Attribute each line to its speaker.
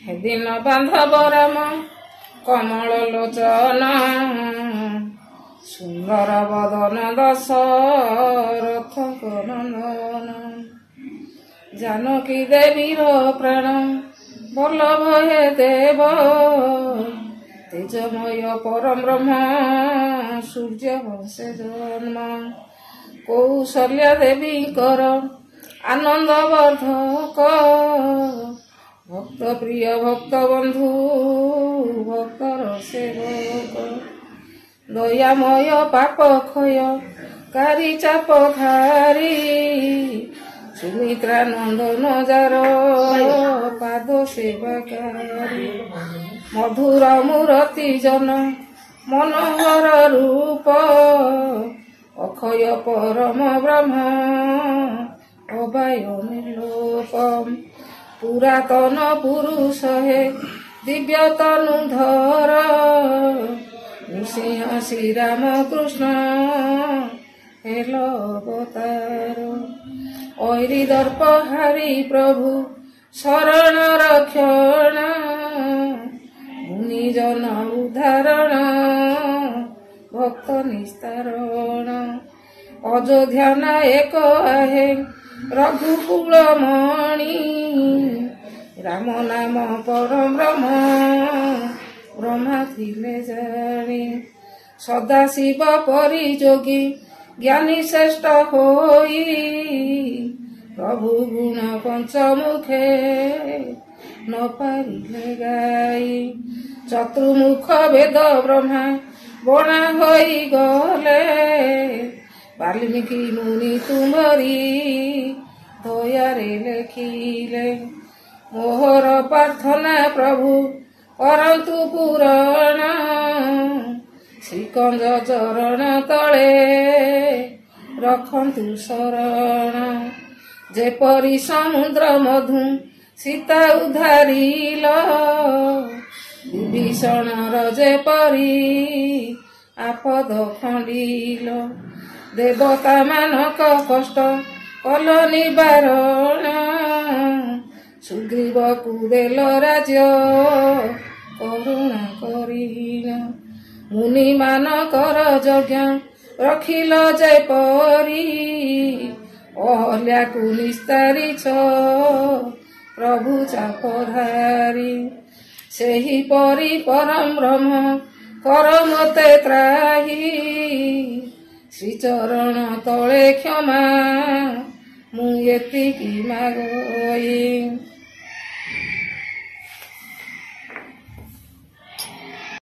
Speaker 1: ହେଦିନ ବାନ୍ଧବ ରାମ କମଳ ଲୋଚନ ସୁନ୍ଦର ବଦନ ଦଶରଥଙ୍କ ନନ୍ଦନ ଜାନକୀ ଦେବୀର ପ୍ରାଣ ବଲ୍ଲଭ ହେ ଦେବ ତେଜମୟ ପରମ ବ୍ରହ୍ମ ସୂର୍ଯ୍ୟ ବଂଶେ ଜନ୍ମ କୌଶଲ୍ୟା ଦେବୀଙ୍କର ଆନନ୍ଦ ବର୍ଦ୍ଧକ ଭକ୍ତ ପ୍ରିୟ ଭକ୍ତ ବନ୍ଧୁ ଭକ୍ତର ସେବକ ଦୟାମୟ ପାପ କ୍ଷୟ କାରି ଚାପ ଖାରି ସୁମିତ୍ରା ନନ୍ଦନ ଯାର ପାଦ ସେବାକାରୀ ମଧୁର ମୂରତି ଜନ ମନୋହର ରୂପ ଅକ୍ଷୟ ପରମ ବ୍ରହ୍ମ ଅବାୟ ନିର୍ଲୋପ ପୁରାତନ ପୁରୁଷ ହେ ଦିବ୍ୟ ତନୁଧର ନୃସିଂହ ଶ୍ରୀରାମ କୃଷ୍ଣ ହେଲ ଅବତାର ଐରି ଦର୍ପ ହାରି ପ୍ରଭୁ ଶରଣ ରକ୍ଷଣ ମୁନିଜନ ଉଦ୍ଧାରଣ ଭକ୍ତ ନିସ୍ତାରଣ ଅଯୋଧ୍ୟା ନାୟକ ଆହେ ରଘୁକୁଳ ମଣି ରାମ ନାମ ପରମ ବ୍ରହ୍ମ ବ୍ରହ୍ମା ଥିଲେ ଜାଣି ସଦାଶିବ ପରି ଯୋଗୀ ଜ୍ଞାନୀ ଶ୍ରେଷ୍ଠ ହୋଇ ପ୍ରଭୁ ଗୁଣ ପଞ୍ଚମୁଖେ ନ ପାରିଲେ ଗାଇ ଚତୁର୍ମୁଖ ବେଦ ବ୍ରହ୍ମା ବଣା ହୋଇଗଲେ ବାଲ୍ମୀକି ମୁନି ତୁମରି ଦୟାରେ ଲେଖିଲେ ମୋହର ପ୍ରାର୍ଥନା ପ୍ରଭୁ କରନ୍ତୁ ପୁରାଣ ଶ୍ରୀକଞ୍ଜ ଚରଣ ତଳେ ରଖନ୍ତୁ ଶରଣ ଯେପରି ସମୁଦ୍ର ମଧୁ ସୀତା ଉଦ୍ଧାରିଲ ବିଭୀଷଣର ଯେପରି ଆପଦ ଖଣ୍ଡିଲ ଦେବତା ମାନଙ୍କ କଷ୍ଟ କଲ ନିବାରଣ ସୁଗ୍ରୀବକୁ ଦେଲ ରାଜ୍ୟ କରୁଣା କରିଲ ମୁନି ମାନଙ୍କର ଯଜ୍ଞ ରଖିଲ ଯେପରି ଅହଲ୍ୟାକୁ ନିସ୍ତାରିଛ ପ୍ରଭୁ ଚାପଧାରୀ ସେହିପରି ପରମ ବ୍ରହ୍ମ କର ମୋତେ ତ୍ରାହି ଶ୍ରୀଚରଣ ତଳେ କ୍ଷମା ମୁଁ ଏତିକି ମାଗଇ।